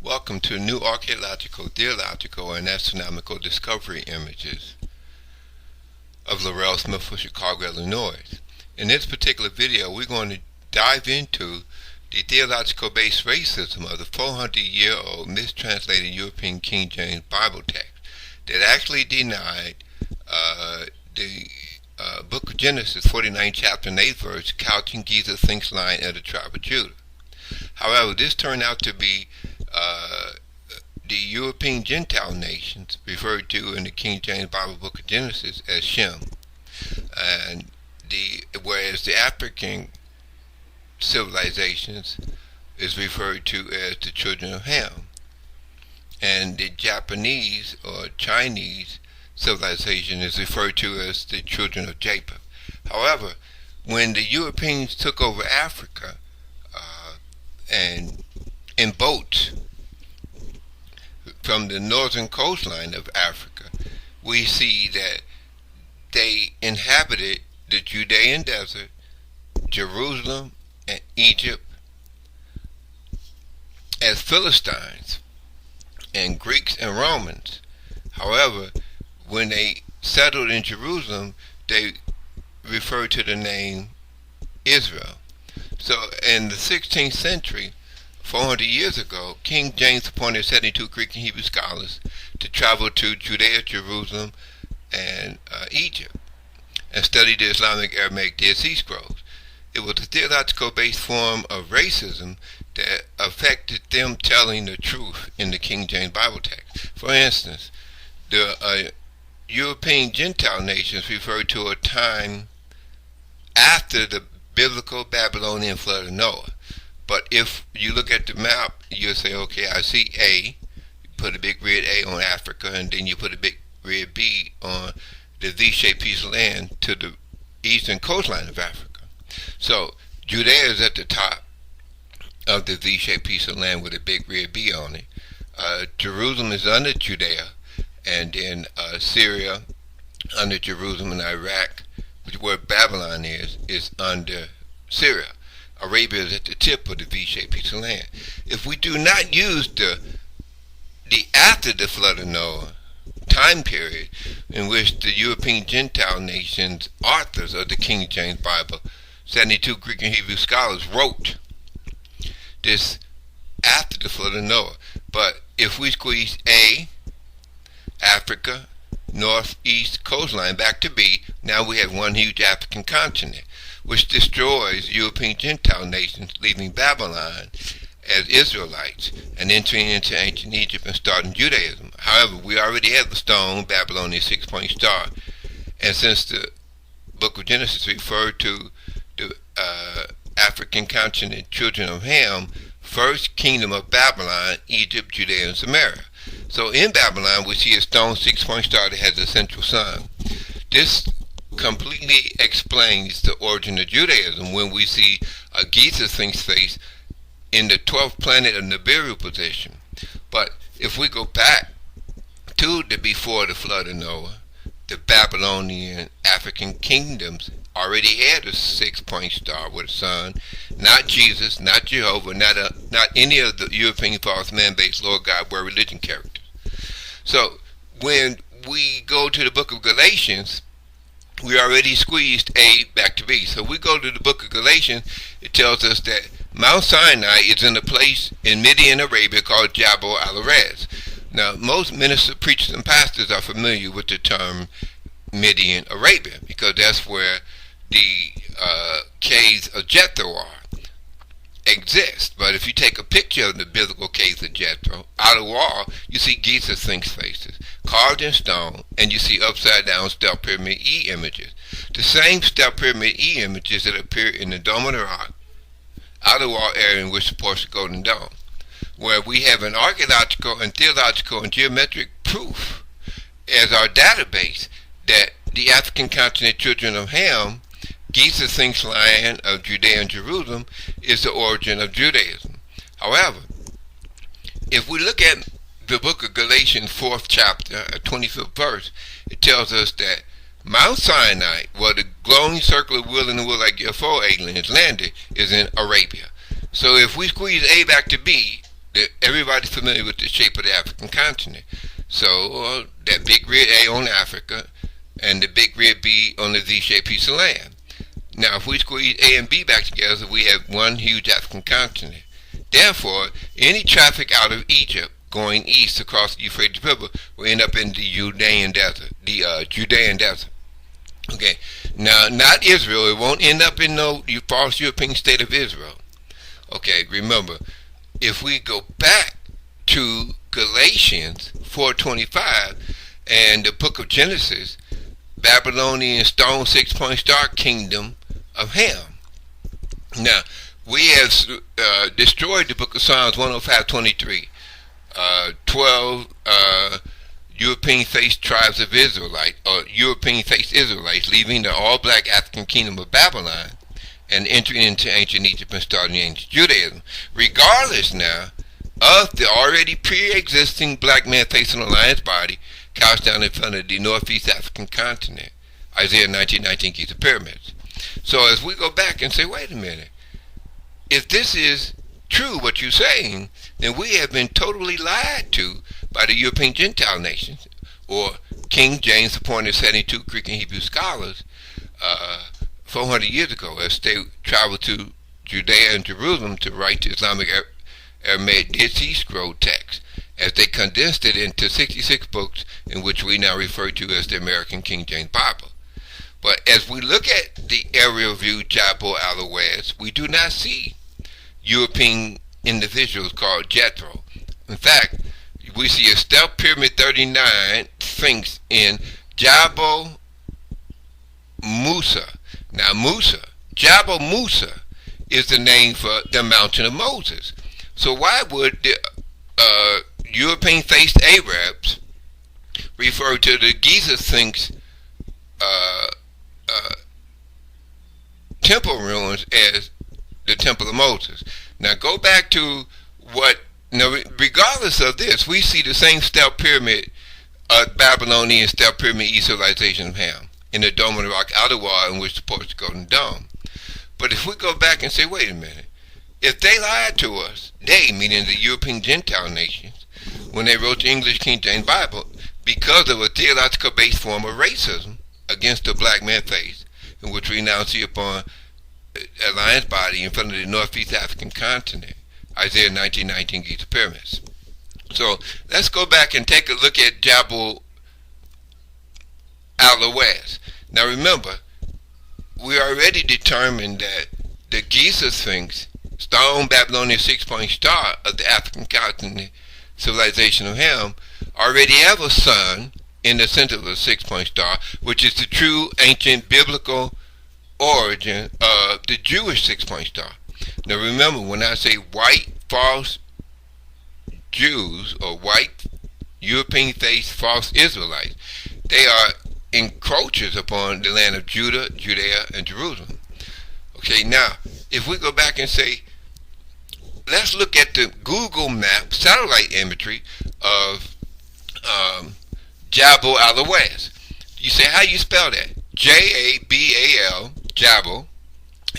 Welcome to new archaeological, theological, and astronomical discovery images of Laurel Smith for Chicago, Illinois. In this particular video, we're going to dive into the theological-based racism of the 400-year-old mistranslated European King James Bible text that actually denied the book of Genesis, 49 chapter and 8 verse, couching Giza Sphinx line of the tribe of Judah. However, this turned out to be the European Gentile nations, referred to in the King James Bible book of Genesis as Shem, and whereas the African civilizations is referred to as the children of Ham, and the Japanese or Chinese civilization is referred to as the children of Japheth. However, when the Europeans took over Africa and in boats from the northern coastline of Africa, we see that they inhabited the Judean desert, Jerusalem, and Egypt as Philistines and Greeks and Romans. However, when they settled in Jerusalem, they referred to the name Israel. So in the 16th century, 400 years ago, King James appointed 72 Greek and Hebrew scholars to travel to Judea, Jerusalem, and Egypt, and study the Islamic Aramaic Dead Sea Scrolls. It was a theological-based form of racism that affected them telling the truth in the King James Bible text. For instance, the European Gentile nations refer to a time after the biblical Babylonian flood of Noah. But if you look at the map, you'll say, okay, I see A, you put a big red A on Africa, and then you put a big red B on the V-shaped piece of land to the eastern coastline of Africa. So Judea is at the top of the V-shaped piece of land with a big red B on it. Jerusalem is under Judea, and then Syria under Jerusalem, and Iraq, which is where Babylon is under Syria. Arabia is at the tip of the V-shaped piece of land. If we do not use the after the flood of Noah time period in which the European Gentile nations, authors of the King James Bible, 72 Greek and Hebrew scholars wrote this after the flood of Noah. But if we squeeze A, Africa, northeast coastline back to B, now we have one huge African continent, which destroys European Gentile nations, leaving Babylon as Israelites and entering into ancient Egypt and starting Judaism. However, we already have the stone Babylonian 6-point star, and since the book of Genesis referred to the African continent, children of Ham, first kingdom of Babylon, Egypt, Judea, and Samaria. So in Babylon, we see a stone 6-point star that has a central sun. This completely explains the origin of Judaism when we see a Giza Sphinx face in the 12th planet of Nibiru position. But if we go back to the before the flood of Noah, the Babylonian African kingdoms already had a 6-point star with a sun. Not Jesus, not Jehovah, not any of the European false man-based Lord God world religion characters. So when we go to the book of Galatians, we already squeezed A back to B. So we go to the book of Galatians, it tells us that Mount Sinai is in a place in Midian, Arabia called Jabal Allawz. Now, most ministers, preachers, and pastors are familiar with the term Midian, Arabia, because that's where the caves of Jethro exist. But if you take a picture of the biblical caves of Jethro, out of wall, you see Giza Sphinx faces, carved in stone, and you see upside down Step Pyramid E images. The same Step Pyramid E images that appear in the Dome of the Rock, outer wall area in which supports the Golden Dome, where we have an archaeological and theological and geometric proof as our database that the African continent children of Ham, Giza Sphinx line of Judea and Jerusalem, is the origin of Judaism. However, if we look at the book of Galatians 4th chapter, 25th verse, it tells us that Mount Sinai, where the glowing circle of will in the will like U.F.O aliens landed, is in Arabia. So if we squeeze A back to B, everybody's familiar with the shape of the African continent. So that big red A on Africa and the big red B on the Z-shaped piece of land. Now, if we squeeze A and B back together, we have one huge African continent. Therefore, any traffic out of Egypt going east across the Euphrates River will end up in the Judean desert. Okay, now not Israel. It won't end up in no false European state of Israel. Okay, remember, if we go back to Galatians 4:25 and the book of Genesis, Babylonian stone 6-point star kingdom of Ham. Now, we have destroyed the book of Psalms 105:23. 12 European-faced tribes of Israelites, or European-faced Israelites, leaving the all-black African kingdom of Babylon and entering into ancient Egypt and starting ancient Judaism. Regardless now of the already pre-existing black man facing a lion's body couched down in front of the northeast African continent, Isaiah 19:19, Giza pyramids. So as we go back and say, wait a minute, if this is true what you're saying, then we have been totally lied to by the European Gentile nations, or King James appointed 72 Greek and Hebrew scholars 400 years ago as they traveled to Judea and Jerusalem to write the Islamic Aramaic Dead Sea Scroll text, as they condensed it into 66 books in which we now refer to as the American King James Bible. But as we look at the aerial view Jabal Allawz, we do not see European individuals called Jethro. In fact, we see a stealth pyramid 39 Sphinx in Jabal Musa. Now Jabal Musa is the name for the mountain of Moses. So why would the European-faced Arabs refer to the Giza Sphinx temple ruins as the Temple of Moses? Now go back to regardless of this, we see the same stealth pyramid, Babylonian stealth pyramid Israelization of Ham, in the Dome of the Rock outer wall in which supports the Golden Dome. But if we go back and say, wait a minute, if they lied to us, they, meaning the European Gentile nations, when they wrote the English King James Bible, because of a theological-based form of racism against the black man face, in which we now see upon a lion's body in front of the northeast African continent, Isaiah 19:19, Giza pyramids. So let's go back and take a look at Jabal Allawz. Now remember, we already determined that the Giza Sphinx, stone Babylonian 6-point star of the African continent civilization of Ham, already have a sun in the center of the 6-point star, which is the true ancient biblical origin of the Jewish 6-point star. Now remember, when I say white false Jews or white European-faced false Israelites, they are encroachers upon the land of Judah, Judea, and Jerusalem. Okay, now if we go back and say, let's look at the Google map satellite imagery of Jabal Allawz. You say, how you spell that? Jabal, Jabal,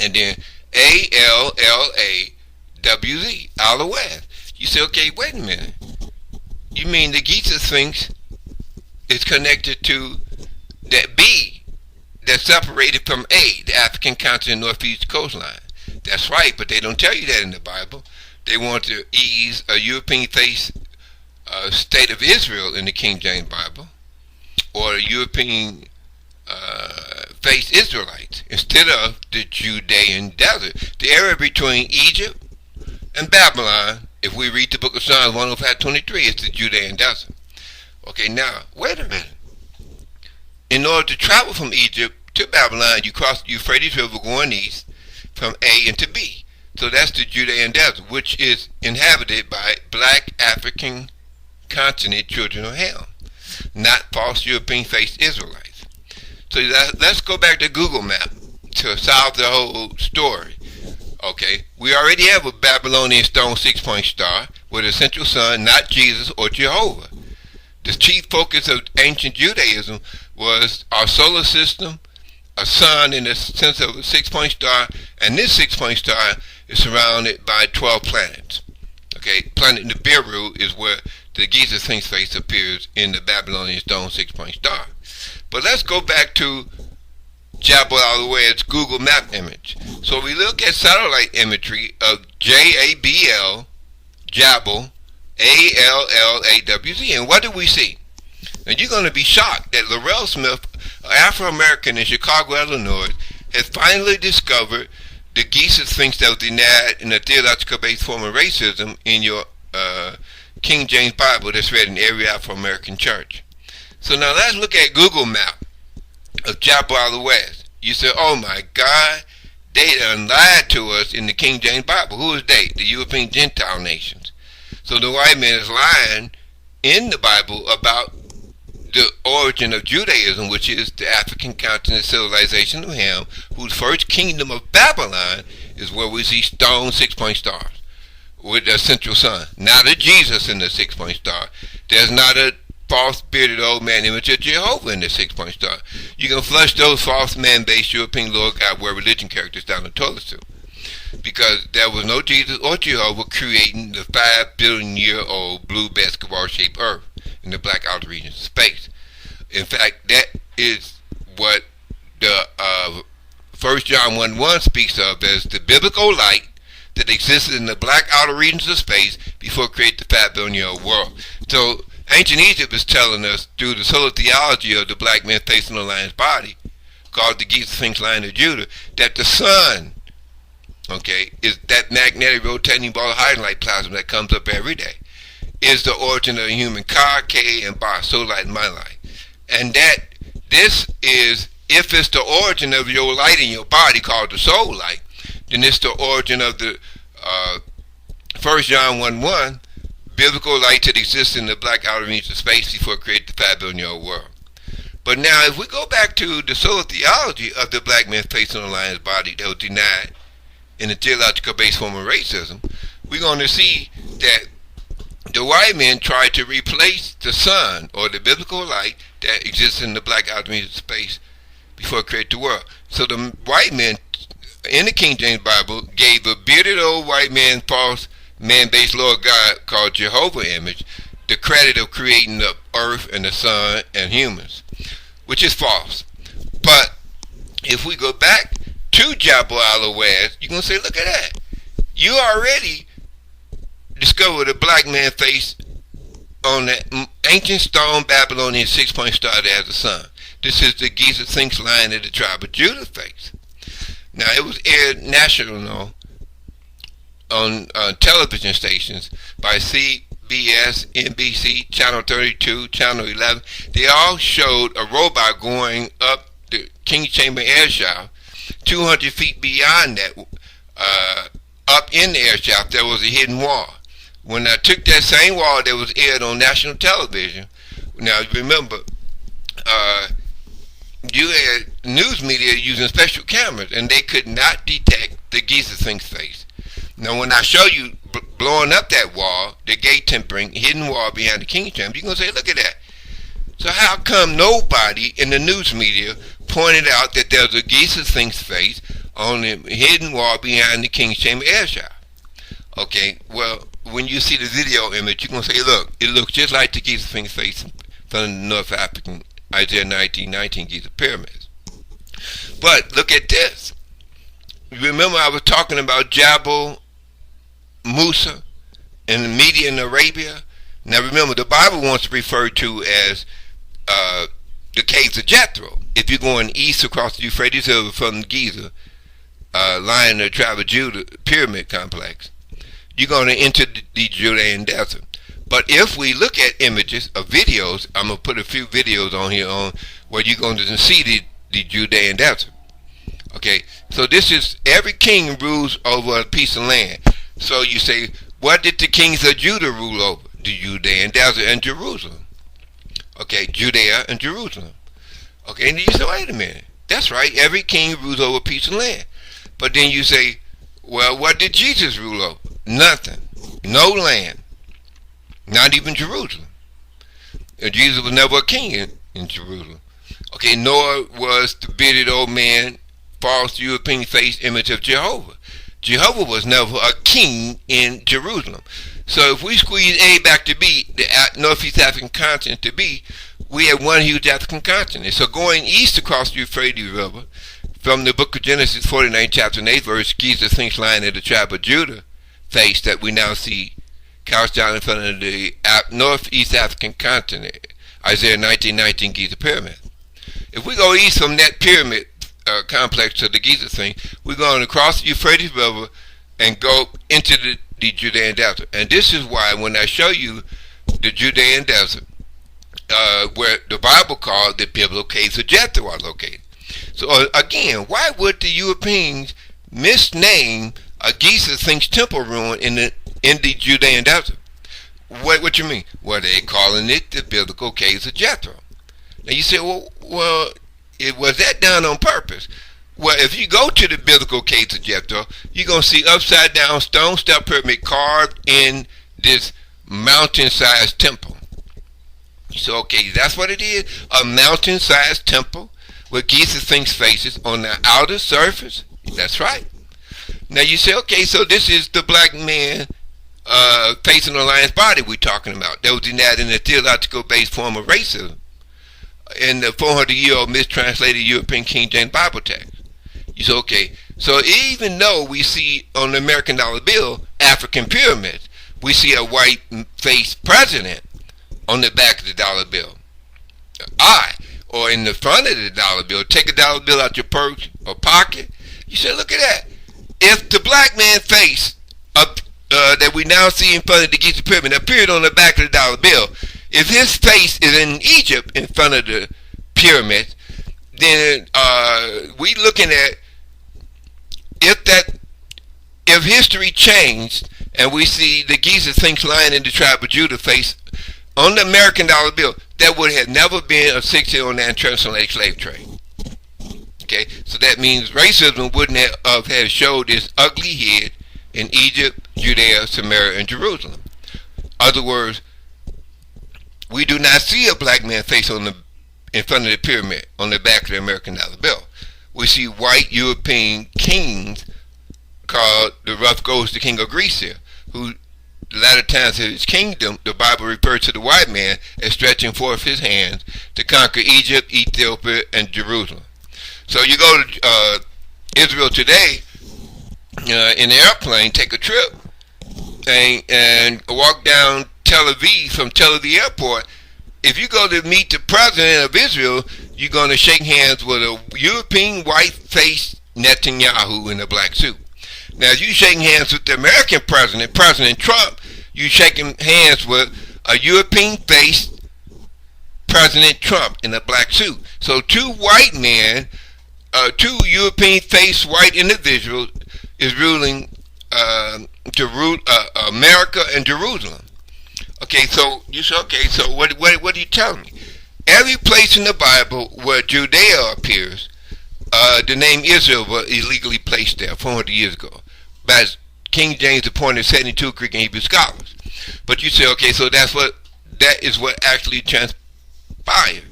and then Allawz, Allawz. You say, okay, wait a minute. You mean the Giza Sphinx is connected to that B that's separated from A, the African continent northeast coastline? That's right, but they don't tell you that in the Bible. They want to ease a European-faced state of Israel in the King James Bible, or a European faced Israelites instead of the Judean desert. The area between Egypt and Babylon, if we read the book of Psalms 105:23, is the Judean desert. Okay, now, wait a minute. In order to travel from Egypt to Babylon, you cross the Euphrates River going east from A into B. So that's the Judean desert, which is inhabited by black African continent children of Ham, not false European-faced Israelites. So let's go back to Google Map to solve the whole story. Okay, we already have a Babylonian stone 6-point star with a central sun, not Jesus or Jehovah. The chief focus of ancient Judaism was our solar system, a sun in the sense of a 6-point star, and this 6-point star is surrounded by 12 planets. Okay, planet Nibiru is where the Giza Sphinx face appears in the Babylonian stone 6-point star. But let's go back to Jabal Allawz Google map image. So we look at satellite imagery of Jabal, Jabal, Allawz, and what do we see? And you're going to be shocked that Laurel Smith, an Afro-American in Chicago, Illinois, has finally discovered the Giza Sphinx that was denied in a theological-based form of racism in your King James Bible that's read in every Afro-American church. So now let's look at Google map of Jabal Allawz. You say, oh my God, they done lied to us in the King James Bible. Who is they? The European Gentile nations. So the white man is lying in the Bible about the origin of Judaism, which is the African continent civilization of Ham, whose first kingdom of Babylon is where we see stone 6-point stars with a central sun. Not a Jesus in the 6-point star. There's not a false bearded old man image of Jehovah in the 6-point star. You can flush those false man-based European Lord God wear religion characters down the toilet too, because there was no Jesus or Jehovah creating the 5 billion year old blue basketball shaped earth in the black outer regions of space. In fact, that is what the 1 John 1:1 speaks of as the biblical light that existed in the black outer regions of space before it created the 5 billion year old world. So ancient Egypt is telling us through the solar theology of the black man facing the lion's body, called the Giza Sphinx Lion of Judah, that the sun, okay, is that magnetic rotating ball of hydrogen plasma that comes up every day, is the origin of the human car, K, and bar, soul light, and my light. And that this is, if it's the origin of your light in your body called the soul light, then it's the origin of the 1 John 1:1 biblical light that exists in the black outer regions of space before it created the 5 billion year old world. But now if we go back to the solar theology of the black man facing the lion's body that was denied in the theological based form of racism, we're going to see that the white men tried to replace the sun, or the biblical light that exists in the black outer regions of space before it created the world. So the white men in the King James Bible gave a bearded old white man, false man-based Lord God called Jehovah image, the credit of creating the earth and the sun and humans, which is false. But if we go back to Jabal Allawz, you're going to say, look at that. You already discovered a black man face on the ancient stone Babylonian 6-point star that has a sun. This is the Giza Sphinx Lion of the tribe of Judah face. Now, it was aired national on television stations by CBS, NBC, Channel 32, Channel 11. They all showed a robot going up the King Chamber air shaft. 200 feet beyond that, up in the air shaft, there was a hidden wall. When I took that same wall that was aired on national television, now remember, you had news media using special cameras, and they could not detect the Giza Sphinx face. Now, when I show you blowing up that wall, the gate tempering, hidden wall behind the King's Chamber, you're going to say, look at that. So how come nobody in the news media pointed out that there's a Giza Sphinx face on the hidden wall behind the King's Chamber air shaft? Okay, well, when you see the video image, you're going to say, look, it looks just like the Giza Sphinx face from the North African Isaiah 19:19 Giza pyramids. But look at this. Remember I was talking about Jabal Musa in Midian Arabia? Now remember, the Bible wants to refer to as the caves of Jethro. If you're going east across the Euphrates River from Giza, lying in the tribe of Judah pyramid complex, you're going to enter the Judean desert. But if we look at images of videos, I'm going to put a few videos on here on where you're going to see the Judean desert. Okay, so this is, every king rules over a piece of land. So you say, what did the kings of Judah rule over? The Judean desert and Jerusalem. Okay, Judea and Jerusalem. Okay, and you say, wait a minute. That's right, every king rules over a piece of land. But then you say, well, what did Jesus rule over? Nothing. No land. Not even Jerusalem. And Jesus was never a king in Jerusalem. Okay, nor was the bearded old man, false European face image of Jehovah. Jehovah was never a king in Jerusalem. So if we squeeze A back to B, the Northeast African continent to B, we have one huge African continent. So going east across the Euphrates River, from the book of Genesis 49, chapter 8, verse, Giza Sphinx line of the tribe of Judah face that we now see couched down in front of the Northeast African continent, Isaiah 19:19 Giza Pyramid. If we go east from that pyramid complex to the Giza Sphinx, we're going to cross the Euphrates River and go into the Judean desert. And this is why when I show you the Judean desert, where the Bible calls the biblical caves of Jethro are located. So again, why would the Europeans misname a Giza Sphinx temple ruin in the Judean desert? What you mean? Well, they're calling it the biblical caves of Jethro. Now you say, well, it was that done on purpose? Well, if you go to the biblical caves of Jethro, you're going to see upside down stone step pyramid carved in this mountain-sized temple. So, okay, that's what it is, a mountain-sized temple with Giza Sphinx faces on the outer surface. That's right. Now you say, okay, so this is the black man facing the lion's body we're talking about. That was denied in a theological-based form of racism in the 400-year-old mistranslated European King James Bible text. You say, okay, so even though we see on the American dollar bill African pyramids, we see a white-faced president on the back of the dollar bill. Or in the front of the dollar bill, take a dollar bill out your purse or pocket. You say, look at that. If the black man face that we now see in front of the Giza Pyramid appeared on the back of the dollar bill, if his face is in Egypt in front of the pyramid, then we looking at if history changed and we see the Giza Sphinx lying in the tribe of Judah face on the American dollar bill, there would have never been a 1609 transatlantic slave trade. Okay, so that means racism wouldn't have showed its ugly head in Egypt, Judea, Samaria, and Jerusalem. In other words, we do not see a black man face in front of the pyramid on the back of the American dollar bill. We see white European kings called the rough ghost, the king of Greece here, who the latter times of his kingdom, the Bible refers to the white man as stretching forth his hands to conquer Egypt, Ethiopia, and Jerusalem. So you go to Israel today in an airplane, take a trip, and walk down Tel Aviv from Tel Aviv airport. If you go to meet the president of Israel, you're going to shake hands with a European white-faced Netanyahu in a black suit. Now, if you're shaking hands with the American president, President Trump, you're shaking hands with a European-faced President Trump in a black suit. So two white men, two European-faced white individuals is ruling America and Jerusalem. Okay, so you say, okay, so what are you telling me? Every place in the Bible where Judea appears, the name Israel was illegally placed there 400 years ago by King James appointed 72 Greek and Hebrew scholars. But you say, okay, so that is what actually transpired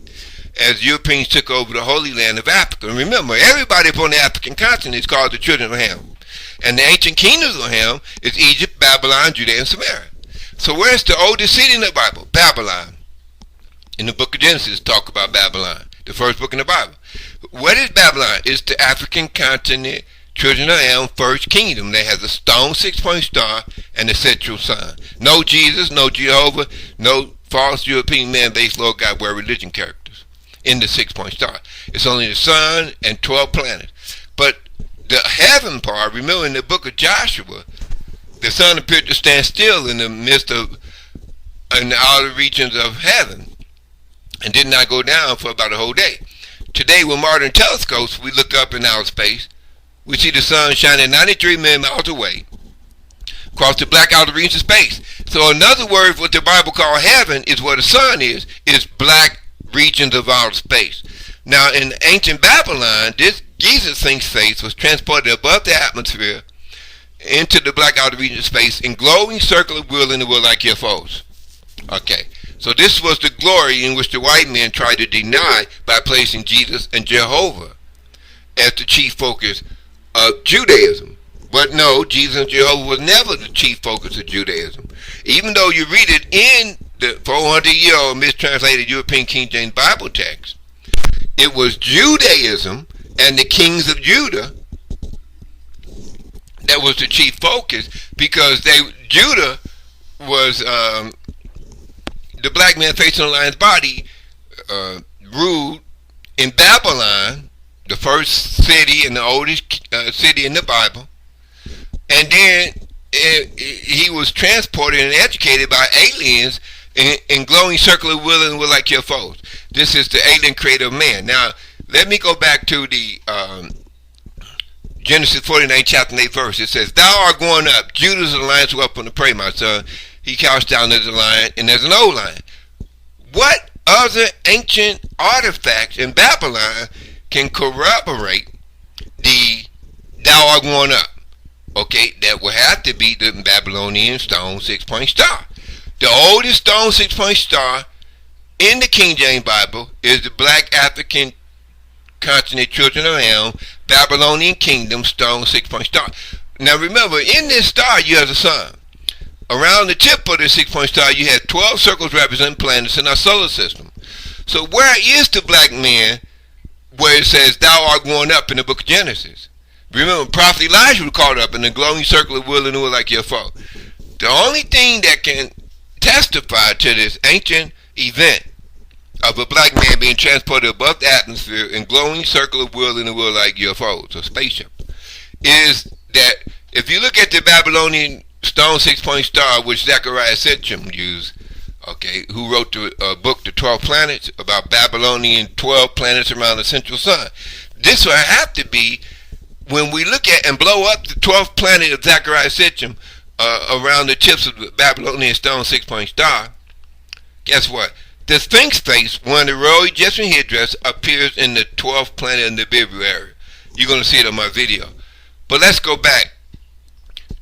as Europeans took over the Holy Land of Africa. And remember, everybody upon the African continent is called the children of Ham. And the ancient kingdoms of Ham is Egypt, Babylon, Judea, and Samaria. So where's the oldest city in the Bible? Babylon. In the book of Genesis, talk about Babylon, the first book in the Bible. What is Babylon? It's the African continent, children of Ham, first kingdom that has a stone 6-point star and the central sun. No Jesus, no Jehovah, no false European man-based Lord God world religion characters in the 6-point star. It's only the sun and 12 planets. But the heaven part, remember in the book of Joshua, the sun appeared to stand still in the midst of, in the outer regions of heaven, and did not go down for about a whole day. Today, with modern telescopes, we look up in outer space. We see the sun shining 93 million miles away across the black outer regions of space. So in other words, what the Bible calls heaven is where the sun is black regions of outer space. Now, in ancient Babylon, this Giza Sphinx face was transported above the atmosphere into the black outer region of space in glowing circular wheel in the world like U.F.Os. Okay. So this was the glory in which the white men tried to deny by placing Jesus and Jehovah as the chief focus of Judaism. But no, Jesus and Jehovah was never the chief focus of Judaism. Even though you read it in the 400-year-old mistranslated European King James Bible text, it was Judaism and the kings of Judah that was the chief focus, because Judah was the black man facing the lion's body, ruled in Babylon, the first city and the oldest city in the Bible, and then he was transported and educated by aliens in glowing circular will and will like U.F.Os. This is the alien creator of man. Now, let me go back to the Genesis 49, chapter 8 verse. It says, "Thou art going up. Judah's a lion's whelp to prey, my son. He couched down as a lion, and as an old lion." What other ancient artifacts in Babylon can corroborate the "thou art going up"? Okay, that will have to be the Babylonian stone 6-point star. The oldest stone 6-point star in the King James Bible is the black African continent children of Ham, Babylonian kingdom stone 6-point star. Now remember, in this star you have the sun. Around the tip of the 6-point star you have 12 circles representing planets in our solar system. So where is the black man where it says "thou art going up" in the book of Genesis? Remember, Prophet Elijah was caught up in the glowing circle of will and will like U.F.O. The only thing that can testify to this ancient event of a black man being transported above the atmosphere in glowing circle of will and will like U.F.Os, a spaceship, is that if you look at the Babylonian stone 6-point star, which Zechariah Sitchin used, okay, who wrote the book The 12 Planets, about Babylonian 12 planets around the central sun. This will have to be, when we look at and blow up the 12th planet of Zechariah Sitchin around the tips of the Babylonian stone 6-point star, guess what? The Sphinx face, one of the royal Egyptian headdress, appears in the 12th planet in the Nibiru area. You're going to see it on my video. But let's go back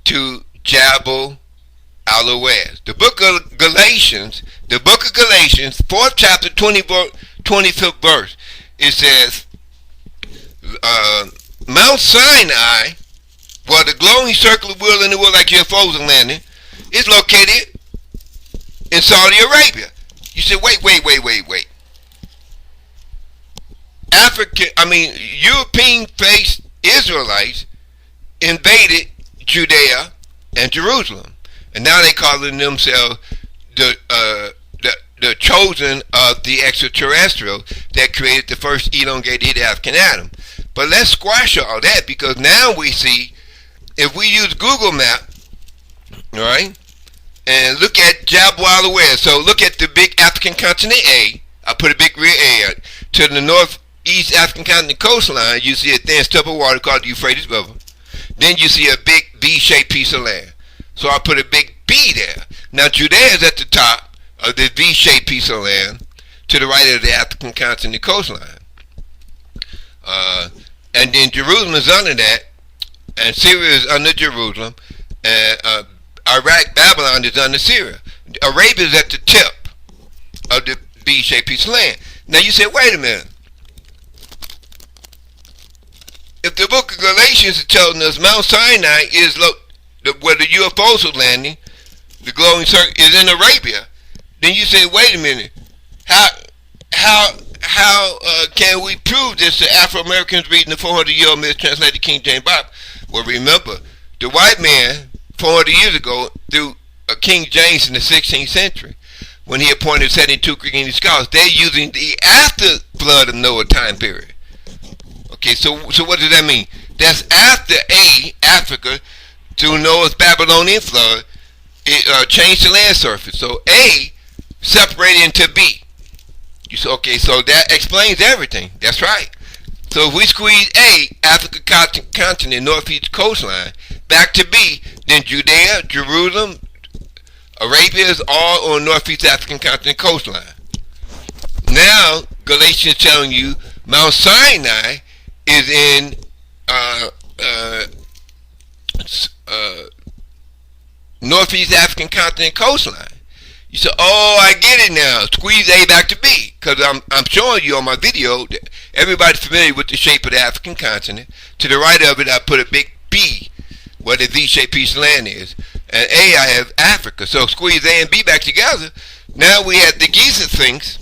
to Jabal Allawz. The book of Galatians, 4th chapter, 25th verse, it says, Mount Sinai, where the glowing circle of will and the will like U.F.Os are landing, is located in Saudi Arabia. You say, wait. European-faced Israelites invaded Judea and Jerusalem, and now they calling themselves the chosen of the extraterrestrials that created the first elongated African atom. But let's squash all that, because now we see, if we use Google Map, all right, and look at Jabal Allawz. So look at the big African continent A. I put a big rear A to the northeast African continent coastline. You see a thin stub of water called the Euphrates River. Then you see a big V-shaped piece of land. So I put a big B there. Now Judea is at the top of the V-shaped piece of land to the right of the African continent coastline. And then Jerusalem is under that, and Syria is under Jerusalem, and Iraq, Babylon is under Syria. Arabia is at the tip of the V-shaped piece of land. Now you say, wait a minute. If the book of Galatians is telling us Mount Sinai is where the U.F.Os are landing, the glowing circle is in Arabia, then you say, wait a minute. How can we prove this to Afro-Americans reading the 400-year-old mistranslated King James Bible? Well, remember, the white man 400 years ago, through King James in the 16th century, when he appointed 72 Greek scholars, they're using the after flood of Noah time period. Okay, so what does that mean? That's after Africa, through Noah's Babylonian flood, it changed the land surface. So A separated into B. You say, okay, so that explains everything. That's right. So if we squeeze A, Africa continent, northeast coastline, back to B, then Judea, Jerusalem, Arabia is all on northeast African continent coastline. Now, Galatians telling you Mount Sinai is in northeast African continent coastline. You say, oh, I get it now. Squeeze A back to B. Because I'm showing you on my video that everybody's familiar with the shape of the African continent. To the right of it, I put a big B. where the V-shaped piece of land is. And A, I have Africa. So squeeze A and B back together. Now we have the Giza Sphinx.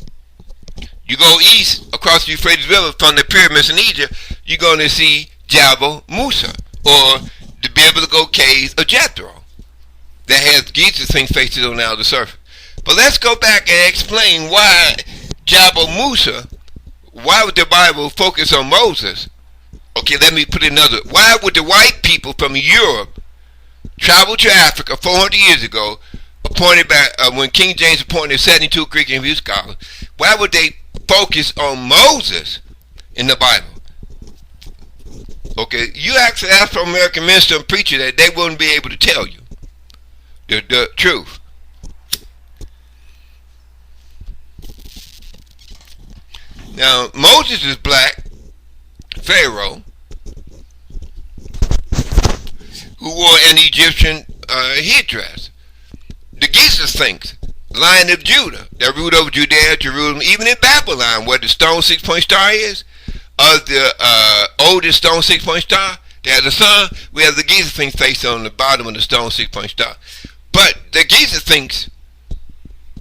You go east across the Euphrates River from the pyramids in Egypt, you're going to see Jabal Musa, or the biblical caves of Jethro, that has Giza Sphinx faces on the outer surface. But let's go back and explain why Jabal Musa, why would the Bible focus on Moses? Okay, let me put it another. Why would the white people from Europe travel to Africa 400 years ago, appointed by, when King James appointed 72 Greek and Hebrew scholars, why would they focus on Moses in the Bible? Okay, you ask an Afro-American minister and preacher that, they wouldn't be able to tell you the truth. Now, Moses is black, Pharaoh, who wore an Egyptian headdress. The Giza Sphinx, Lion of Judah, that ruled over Judea, Jerusalem, even in Babylon, where the stone six-point star is, of the oldest stone six-point star, they have the sun. We have the Giza Sphinx face on the bottom of the stone six-point star. But the Giza Sphinx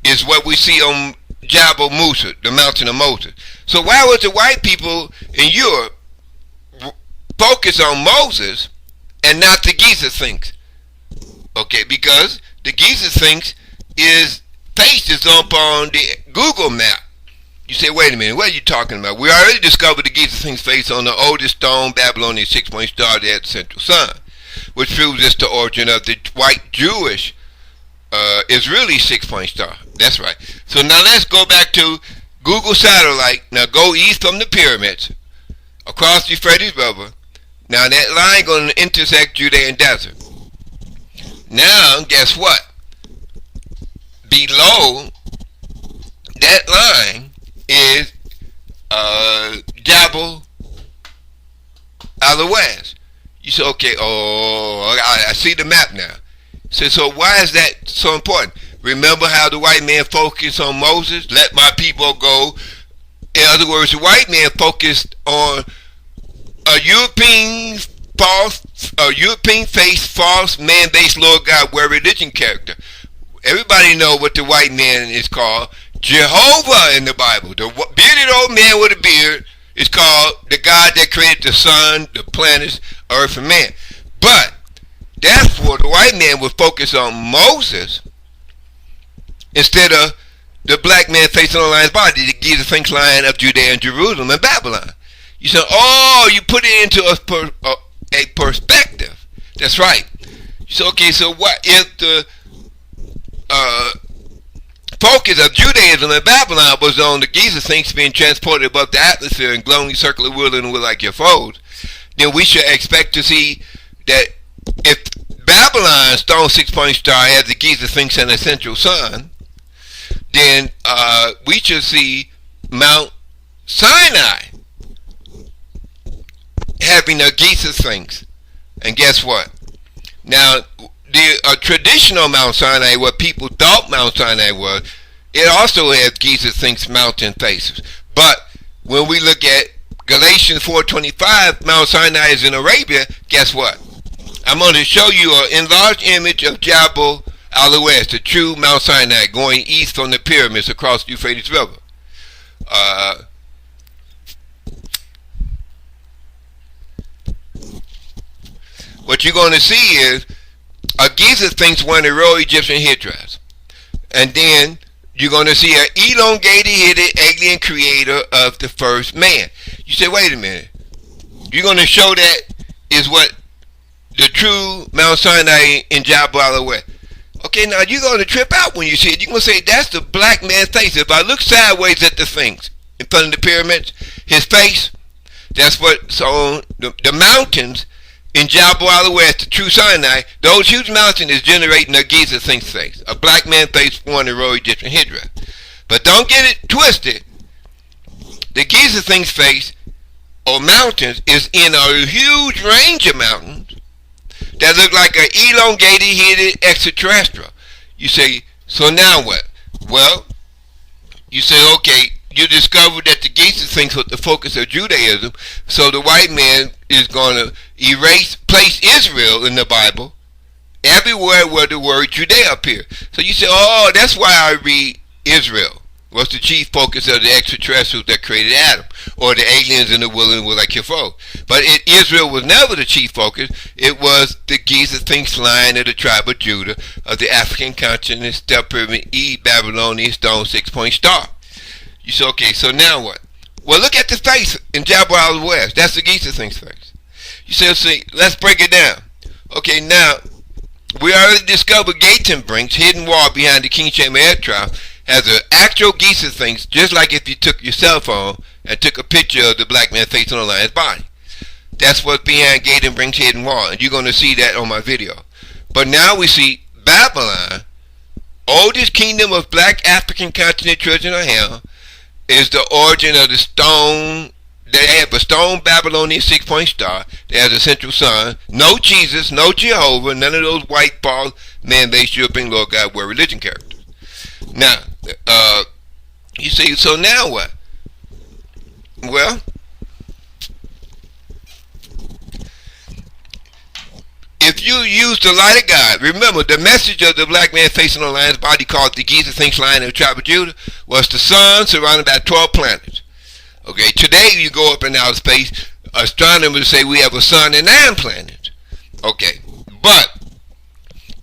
is what we see on Jabal Musa, the mountain of Moses. So why would the white people in Europe focus on Moses and not the Giza Sphinx? Okay, because the Giza Sphinx is faces up on the Google map. You say, wait a minute, what are you talking about? We already discovered the Giza Sphinx face on the oldest stone Babylonian six-point star there at the central sun, which proves it's the origin of the white Jewish Israeli six-point star. That's right. So now let's go back to Google satellite. Now go east from the pyramids, across the Euphrates River. Now that line going to intersect Judean desert. Now guess what? Below that line is Jabal Allawz. You say, okay, I see the map now. So why is that so important? Remember how the white man focused on Moses? Let my people go. In other words, the white man focused on a European faced false man-based Lord God where religion character. Everybody know what the white man is called. Jehovah in the Bible. The bearded old man with a beard is called the God that created the sun, the planets, earth, and man. But that's where the white man would focus on Moses instead of the black man facing on the lion's body, the Giza Sphinx lion of Judea and Jerusalem and Babylon. You say, oh, you put it into a perspective. That's right. So, okay, so what if the focus of Judaism and Babylon was on the Giza Sphinx being transported above the atmosphere and glowing circular whirling with like U.F.Os, then we should expect to see that if Babylon's stone six-point star has the Giza Sphinx and the central sun, then we should see Mount Sinai having a Giza Sphinx. And guess what? Now, the traditional Mount Sinai, what people thought Mount Sinai was, it also has Giza Sphinx mountain faces. But when we look at Galatians 4:25, Mount Sinai is in Arabia. Guess what? I'm going to show you an enlarged image of Jabal Allawz, the true Mount Sinai, going east from the pyramids across the Euphrates River. What you're going to see is a Giza Sphinx wearing a royal Egyptian headdress. And then you're going to see an elongated headed alien creator of the first man. You say, wait a minute. You're going to show that is what the true Mount Sinai in Jabal Allawz. Okay, now you're going to trip out when you see it. You're going to say, that's the black man's face. If I look sideways at the Sphinx in front of the pyramids, his face, that's what's on the mountains in Jabal Allawz, the true Sinai. Those huge mountains is generating a Giza Sphinx face, a black man face worn a royal Egyptian headdress. But don't get it twisted. The Giza Sphinx face or mountains is in a huge range of mountains that look like an elongated headed extraterrestrial. You say, so now what? Well, you say, okay, you discover that the Giza Sphinx was the focus of Judaism, so the white man is going to place Israel in the Bible everywhere where the word Judea appears. So you say, oh, that's why I read Israel was the chief focus of the extraterrestrials that created Adam, or the aliens in the wilderness were like U.F.O. But Israel was never the chief focus. It was the Giza Sphinx line of the tribe of Judah, of the African continent, step pyramid, Babylonian stone, 6-point star. You say, okay, so now what? Well, look at the face in Jabal Allawz. That's the Giza Sphinx face. You say, see, let's break it down. Okay, now, we already discovered Galatuan Brinks, hidden wall behind the King Shema aircraft, has an actual Giza Sphinx, just like if you took your cell phone and took a picture of the black man facing on the lion's body. That's what's behind Galatuan Brinks' hidden wall, and you're going to see that on my video. But now we see Babylon, oldest kingdom of black African continent children of Ham, is the origin of the stone. They have a stone Babylonian 6-point star. They have a central sun. No Jesus, no Jehovah, none of those white false man-based European Lord God were religion characters. Now, you say, so now what? Well, if you use the light of God, remember the message of the black man facing on the lion's body, called the Giza Sphinx line of the tribe of Judah, was the sun surrounded by 12 planets. Okay, today you go up in outer space, astronomers say we have a sun and 9 planets. Okay, but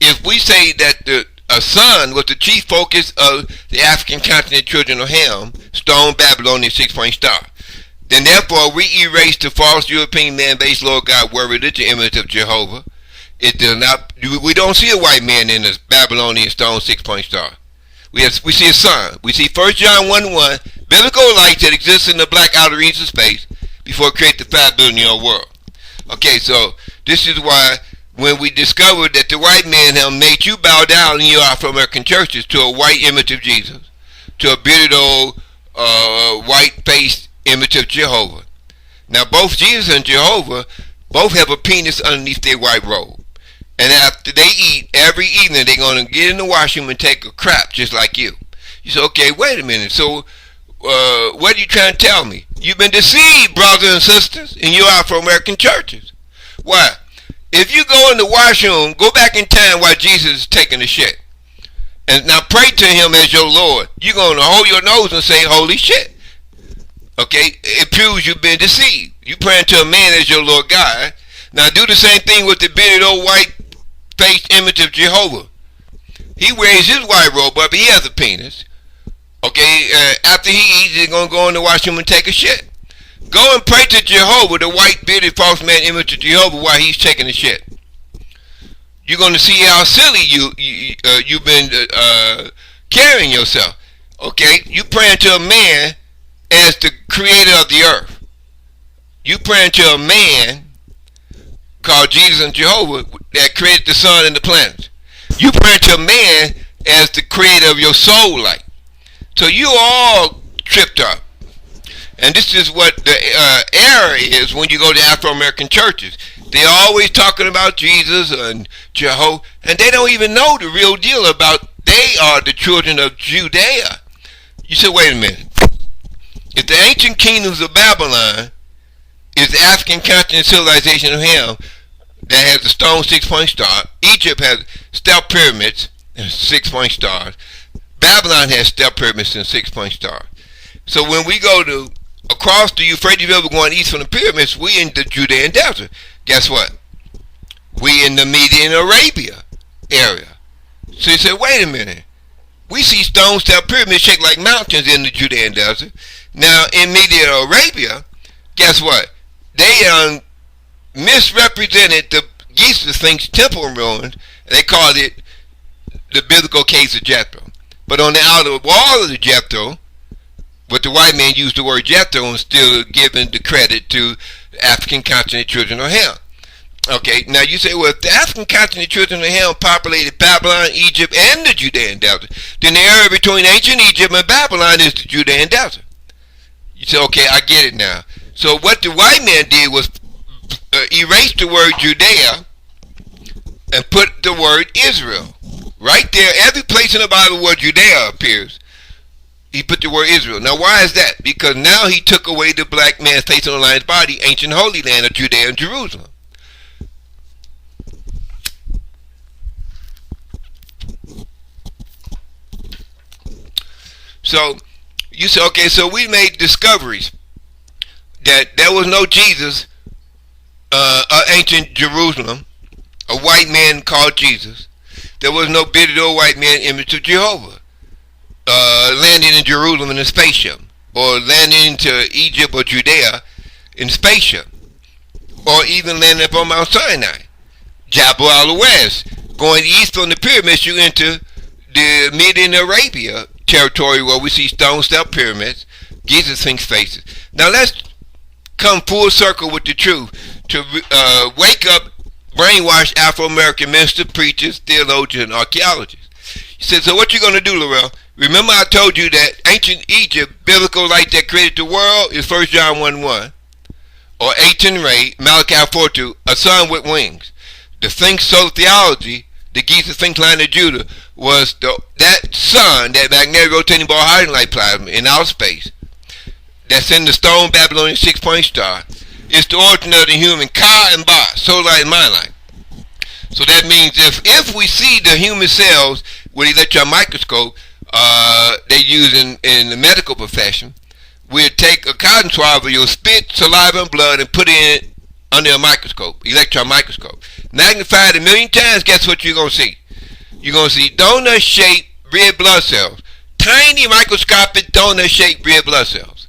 if we say that a sun was the chief focus of the African continent children of Ham, stone Babylonian 6-point star, then therefore we erase the false European man-based Lord God word religion image of Jehovah. It does not. We don't see a white man in the Babylonian stone 6-point star. We see a sun. We see 1 John 1:1, biblical light that exists in the black outer regions of space before it created the 5 billion year old world. Okay, so this is why when we discovered that the white man have made you bow down in your Afro-American churches to a white image of Jesus, to a bearded old white-faced image of Jehovah. Now both Jesus and Jehovah both have a penis underneath their white robe. And after they eat, every evening they're going to get in the washroom and take a crap just like you. You say, okay, wait a minute. So what are you trying to tell me? You've been deceived, brothers and sisters, in your Afro-American churches. Why? If you go in the washroom, go back in time while Jesus is taking a shit, and now pray to him as your Lord, you're going to hold your nose and say, holy shit. Okay? It proves you've been deceived. You praying to a man as your Lord God. Now do the same thing with the bearded old white-faced image of Jehovah. He wears his white robe up, he has a penis. Okay? After he eats, he's going to go in the washroom and take a shit. Go and pray to Jehovah, the white bearded false man image of Jehovah, while he's taking a shit. You're going to see how silly you've been carrying yourself. Okay, you praying to a man as the creator of the earth. You praying to a man called Jesus and Jehovah that created the sun and the planets. You praying to a man as the creator of your soul light. So you all tripped up. And this is what the error is when you go to Afro-American churches. They're always talking about Jesus and Jehovah, and they don't even know the real deal about they are the children of Judea. You say, wait a minute. If the ancient kingdoms of Babylon is the African continent civilization of Ham that has a stone 6-point star, Egypt has step pyramids and 6-point stars, Babylon has step pyramids and 6-point stars. So when we go to across the Euphrates River going east from the pyramids, we in the Judean desert. Guess what? We in the Midian Arabia area. So you say, wait a minute. We see stone step pyramids shaped like mountains in the Judean desert. Now in Midian Arabia, guess what? They misrepresented the Giza Sphinx temple ruins. They called it the biblical caves of Jethro. But on the outer wall of the Jethro, but the white man used the word Jethro and still giving the credit to the African continent children of Ham. Okay, now you say, well, if the African continent children of Ham populated Babylon, Egypt, and the Judean desert, then the area between ancient Egypt and Babylon is the Judean desert. You say, okay, I get it now. So what the white man did was erase the word Judea and put the word Israel. Right there, every place in the Bible where Judea appears, He put the word Israel. Now, why is that? Because now he took away the black man's face on the lion's body, ancient holy land of Judea and Jerusalem. So, you say, okay, so we made discoveries that there was no Jesus, ancient Jerusalem, a white man called Jesus. There was no bearded old white man, image of Jehovah, landing in Jerusalem in a spaceship, or landing into Egypt or Judea in a spaceship, or even landing up on Mount Sinai. Jabal Allawz, going east from the pyramids, you enter the Midian Arabia territory where we see stone-step pyramids, Giza Sphinx faces. Now let's come full circle with the truth to wake up brainwashed Afro-American ministers, preachers, theologians, and archaeologists. He said, so what you going to do, Laurel? Remember I told you that ancient Egypt, biblical light that created the world, is 1 John 1:1, or Aten Ray, Malachi 4:2, a sun with wings. The Sphinx solar theology, the Giza Sphinx line of Judah, was that sun, that magnetic rotating ball hiding light plasma in outer space, that's in the stone Babylonian 6-point star. It's the origin of the human Ka and Ba, soul light and mind light. So that means if we see the human cells with electron microscope, they use in the medical profession, we'll take a cotton swab of your spit, saliva, and blood and put it under a microscope, electron microscope. Magnify it 1,000,000 times, guess what you're going to see? You're going to see donut-shaped red blood cells. Tiny microscopic donut-shaped red blood cells.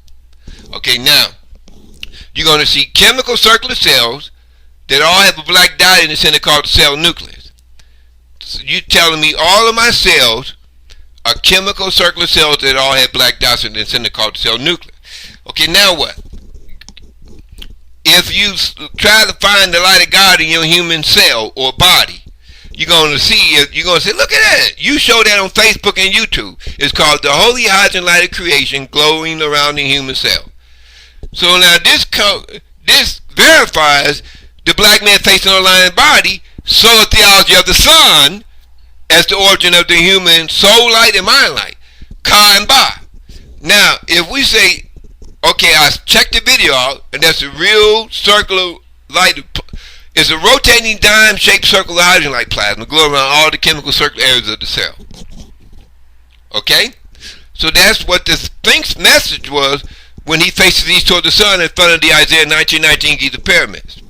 Okay, now, you're going to see chemical circular cells that all have a black dot in the center called the cell nucleus. So you're telling me all of my cells are chemical circular cells that all have black dots in the center called the cell nucleus. Okay, now what? If you try to find the light of God in your human cell or body, you're going to see, you're going to say, look at that. You show that on Facebook and YouTube. It's called the Holy Hydrogen Light of Creation glowing around the human cell. So now this verifies the black man facing on the lion's body, solar theology of the sun, as the origin of the human soul light and mind light, Ka and Ba. Now, if we say, okay, I checked the video out, and that's a real circular light. It's a rotating dime-shaped circular hydrogen light plasma glowing around all the chemical circular areas of the cell. Okay? So that's what the Sphinx message was when he faces east toward the sun in front of the Isaiah 19:19 Giza pyramids.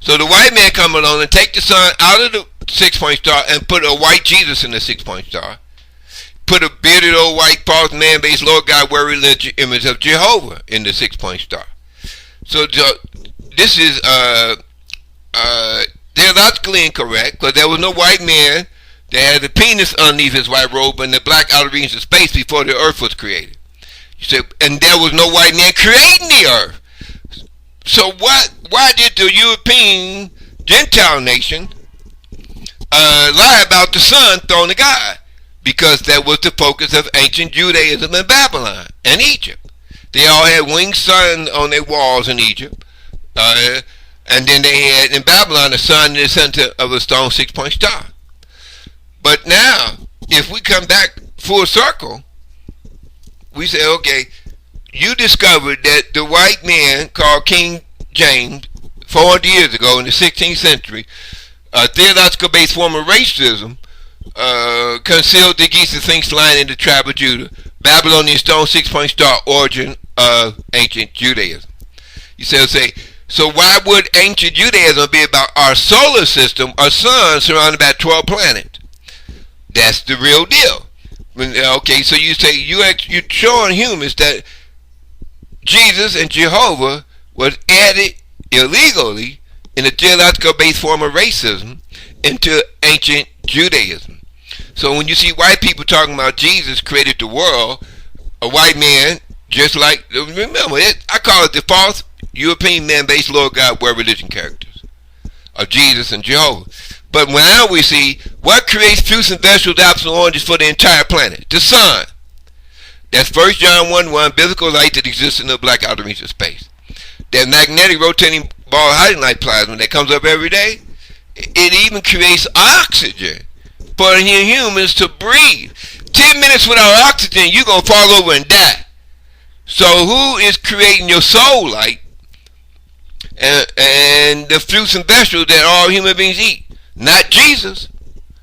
So the white man come along and take the sun out of the 6-point star and put a white Jesus in the 6-point star. Put a bearded old white false man-based Lord God word religion image of Jehovah in the 6-point star. So this is theologically incorrect, because there was no white man that had a penis underneath his white robe and the black outer regions of space before the earth was created. You said, and there was no white man creating the earth. So why did the European Gentile nation lie about the sun thrown to God? Because that was the focus of ancient Judaism in Babylon and Egypt. They all had winged sun on their walls in Egypt. And then they had in Babylon the sun in the center of a stone 6-point star. But now, if we come back full circle, we say, okay, you discovered that the white man called King James 400 years ago in the 16th century, a theological based form of racism, concealed the Giza Sphinx line in the tribe of Judah, Babylonian stone 6-point star, origin of ancient Judaism. You say, so why would ancient Judaism be about our solar system, our sun surrounded by 12 planets? That's the real deal. Okay, so you say you're showing humans that Jesus and Jehovah was added illegally in a theological based form of racism into ancient Judaism. So when you see white people talking about Jesus created the world, a white man, just like, remember, I call it the false European man-based Lord God word religion characters of Jesus and Jehovah. But now we see what creates fruits and vegetables, apples and oranges for the entire planet? The sun. That's 1 John 1:1, biblical light that exists in the black outer reach of space. That magnetic rotating ball hiding light plasma that comes up every day, it even creates oxygen for humans to breathe. 10 minutes without oxygen, you're going to fall over and die. So who is creating your soul light and the fruits and vegetables that all human beings eat? Not Jesus.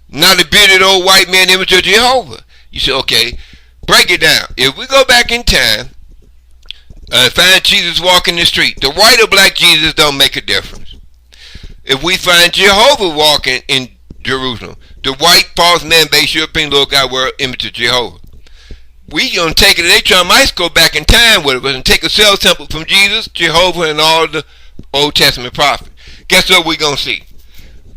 Not a bearded old white man image of Jehovah. You say, okay, break it down. If we go back in time, find Jesus walking the street, the white or black Jesus don't make a difference. If we find Jehovah walking in Jerusalem, the white false man-based European Lord God were image of Jehovah. We gonna take it. They might go back in time with us and take a cell sample from Jesus, Jehovah, and all the Old Testament prophets. Guess what we gonna see?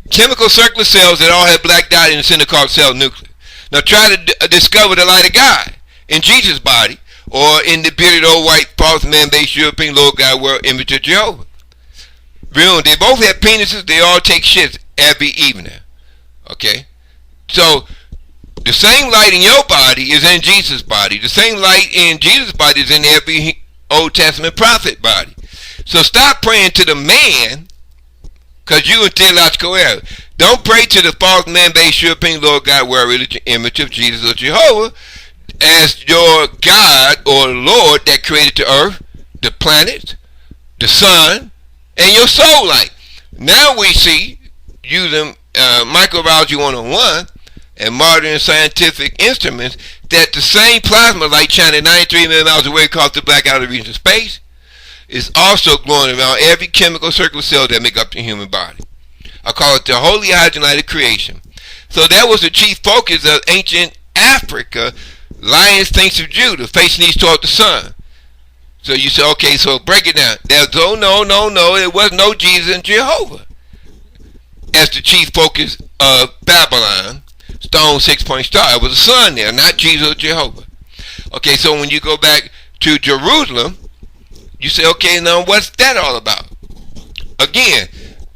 Chemical circular cells that all have black dot in the center called cell nucleus. Now try to discover the light of God in Jesus' body or in the bearded old white false man-based European Lord God were image of Jehovah. Real, they both have penises. They all take shits every evening. Okay, so the same light in your body is in Jesus' body. The same light in Jesus' body is in every Old Testament prophet body. So stop praying to the man, because you're in theological error. Don't pray to the false man-based European Lord God, where religion, image of Jesus or Jehovah, as your God or Lord that created the earth, the planets, the sun, and your soul light. Now we see, using microbiology 101 and modern scientific instruments, that the same plasma light shining 93 million miles away across the black outer region of space is also glowing around every chemical circular cell that make up the human body. I call it the holy hydrogen of creation. So that was the chief focus of ancient Africa, Lion, Sphinx of Judah, facing east toward the sun. So you say, okay, so break it down. There's no, it was no Jesus and Jehovah as the chief focus of Babylon, stone 6-point star. It was the sun there, not Jesus or Jehovah. Okay, so when you go back to Jerusalem, you say, okay, now what's that all about? Again,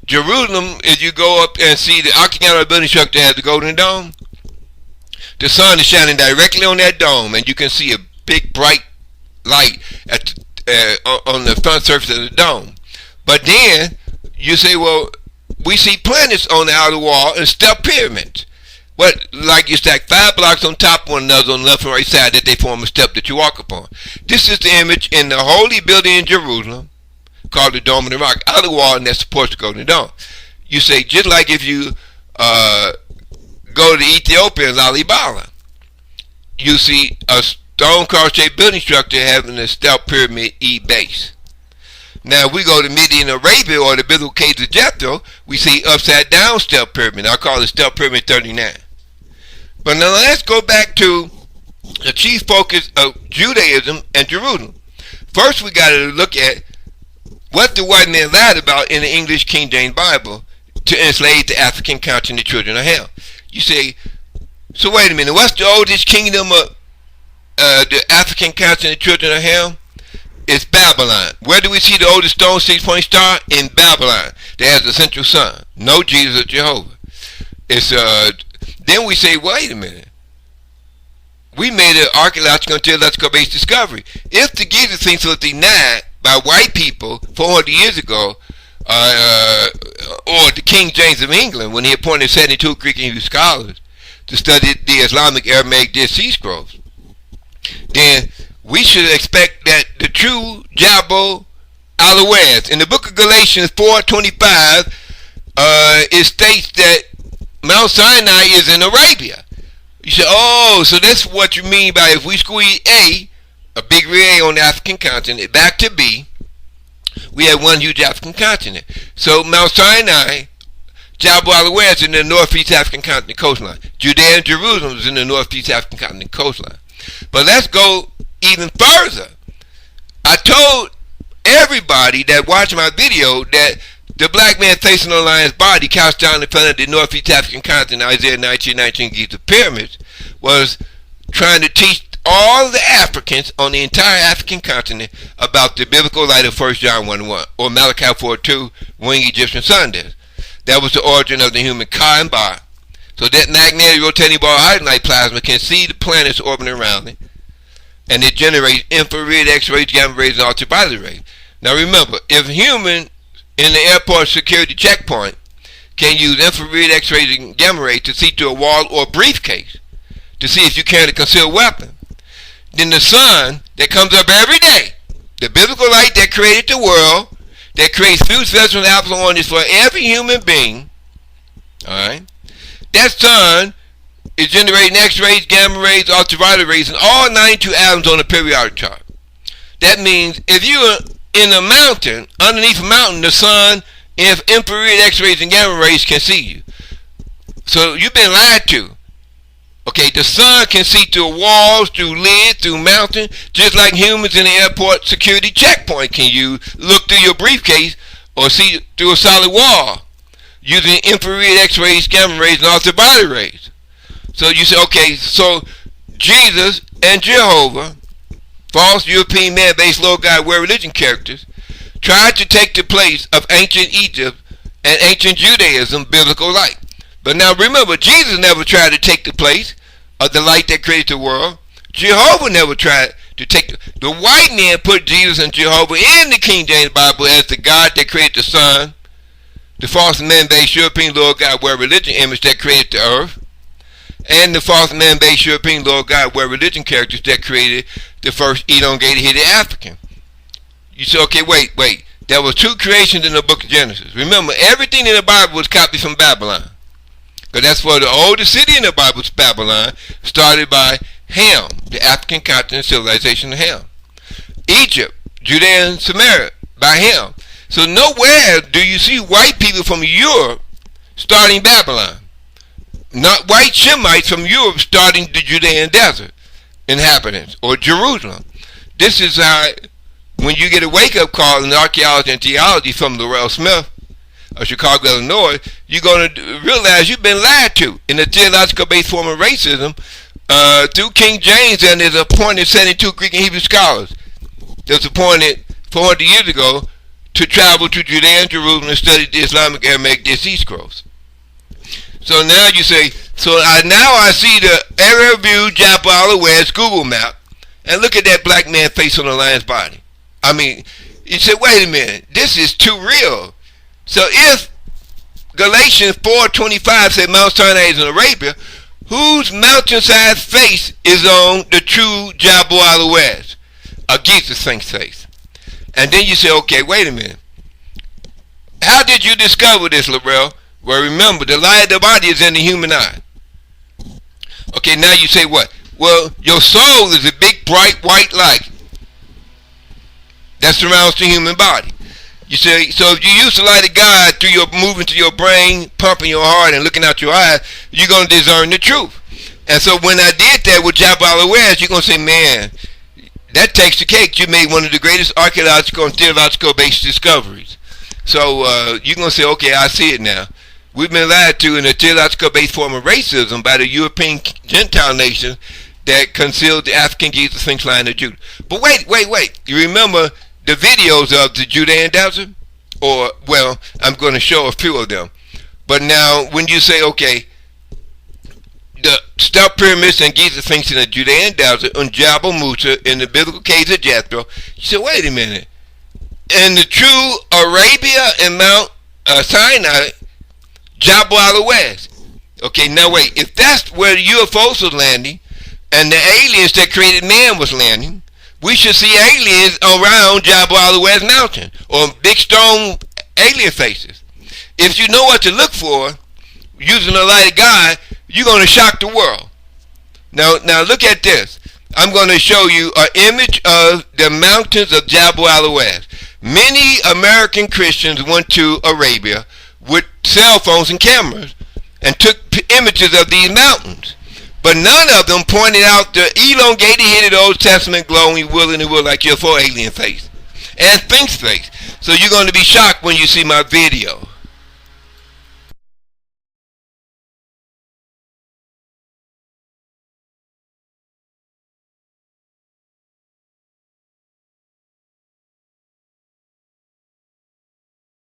Jerusalem, if you go up and see the octagonal building structure has the golden dome, the sun is shining directly on that dome, and you can see a big bright light at on the front surface of the dome. But then you say, well, we see planets on the outer wall and step pyramids. What, like you stack 5 blocks on top of one another on the left and right side that they form a step that you walk upon. This is the image in the holy building in Jerusalem called the Dome of the Rock, outer wall, and that supports the golden dome. You say, just like if you go to Ethiopia and Lalibela, you see a stone cross-shaped building structure having a step pyramid E base. Now, if we go to Midian Arabia or the biblical caves of Jethro, we see upside down step pyramid. I call it step pyramid 39. But now let's go back to the chief focus of Judaism and Jerusalem. First, we got to look at what the white man lied about in the English King James Bible to enslave the African continent, the children of Ham. You say, so wait a minute, what's the oldest kingdom of the African continent, the children of Ham? It's Babylon. Where do we see the oldest stone 6-point star? In Babylon. That has the central sun. No Jesus or Jehovah. It's then we say, wait a minute. We made an archaeological and theological based discovery. If the Giza Sphinx was denied by white people 400 years ago, or the King James of England when he appointed 72 Greek and Hebrew scholars to study the Islamic Aramaic Dead Sea Scrolls, then we should expect that the true Jabal Allawz in the book of Galatians 4:25, it states that Mount Sinai is in Arabia. You say, oh, so that's what you mean by if we squeeze a big A on the African continent back to B, we have one huge African continent. So Mount Sinai, Jabal Allawz in the northeast African continent coastline. Judea and Jerusalem is in the northeast African continent coastline. But let's go even further. I told everybody that watched my video that the black man facing on the lion's body couched down in front of the northeast African continent, Isaiah 19:19, Giza pyramids, was trying to teach all the Africans on the entire African continent about the biblical light of 1 John 1:1 or Malachi 4:2, when Egyptian sun does. That was the origin of the human Ka and Ba. So that magnetic rotating ball light plasma can see the planets orbiting around it, and it generates infrared, X-rays, gamma rays, and ultraviolet rays. Now remember, if human in the airport security checkpoint can use infrared, X-rays, and gamma rays to see through a wall or briefcase to see if you carry a concealed weapon. Then the sun that comes up every day, the biblical light that created the world, that creates fruits, vegetables, and apples and oranges for every human being, alright, that sun is generating X-rays, gamma rays, ultraviolet rays, and all 92 atoms on the periodic chart. That means if you're in a mountain, underneath a mountain, the sun, if infrared X-rays and gamma rays can see you. So you've been lied to. Okay, the sun can see through walls, through lids, through mountains, just like humans in the airport security checkpoint can you look through your briefcase or see through a solid wall using infrared X-rays, gamma rays, and ultraviolet rays. So you say, okay, so Jesus and Jehovah, false European man-based Lord God world religion characters, tried to take the place of ancient Egypt and ancient Judaism biblical light. But now remember, Jesus never tried to take the place of the light that created the world. Jehovah never tried to take the white man put Jesus and Jehovah in the King James Bible as the God that created the sun, the false man-based European Lord God world religion image that created the earth, and the false man-based European Lord God world religion characters that created the first elongated headed African. You say, okay, wait. There were two creations in the book of Genesis. Remember, everything in the Bible was copied from Babylon. Because that's where the oldest city in the Bible is Babylon, started by Ham, the African continent civilization of Ham. Egypt, Judea and Samaria, by Ham. So nowhere do you see white people from Europe starting Babylon. Not white Shemites from Europe starting the Judean desert inhabitants or Jerusalem. This is how, when you get a wake-up call in archaeology and theology from Laurel Smith of Chicago, Illinois, you're going to realize you've been lied to in the theological-based form of racism through King James and his appointed 72 Greek and Hebrew scholars that was appointed 400 years ago to travel to Judea and Jerusalem and study the Islamic Aramaic Dead Sea Scrolls. So now you say, now I see the area view Jabal Allawz Google map, and look at that black man face on the lion's body. I mean, you say, wait a minute, this is too real. So if Galatians 4:25 said Mount Sinai is in Arabia, whose mountainside face is on the true Jabal Allawz? A Giza Sphinx face. And then you say, okay, wait a minute. How did you discover this, Laurel? Well, remember, the light of the body is in the human eye. Okay, now you say what? Well, your soul is a big, bright, white light that surrounds the human body. You say, so if you use the light of God through your moving to your brain, pumping your heart, and looking out your eyes, you're going to discern the truth. And so when I did that with Jabal Allawz, you're going to say, man, that takes the cake. You made one of the greatest archaeological and theological-based discoveries. So you're going to say, okay, I see it now. We've been lied to in a theological-based form of racism by the European Gentile nations that concealed the African Giza Sphinx line of Judah. But wait. You remember the videos of the Judean desert? Or, well, I'm going to show a few of them. But now, when you say, okay, the step pyramids and Giza Sphinx in the Judean desert, on Jabal Musa, in the biblical caves of Jethro, you say, wait a minute. In the true Arabia and Mount Sinai, Jabal Allawz. Okay, now wait. If that's where the UFOs was landing, and the aliens that created man was landing, we should see aliens around Jabal Allawz mountain, or big stone alien faces. If you know what to look for, using the light of God, you're going to shock the world. Now look at this. I'm going to show you an image of the mountains of Jabal Allawz. Many American Christians went to Arabia with cell phones and cameras and took images of these mountains. But none of them pointed out the elongated headed Old Testament glowing will in the will like U.F.O alien face and Sphinx face. So you're going to be shocked when you see my video.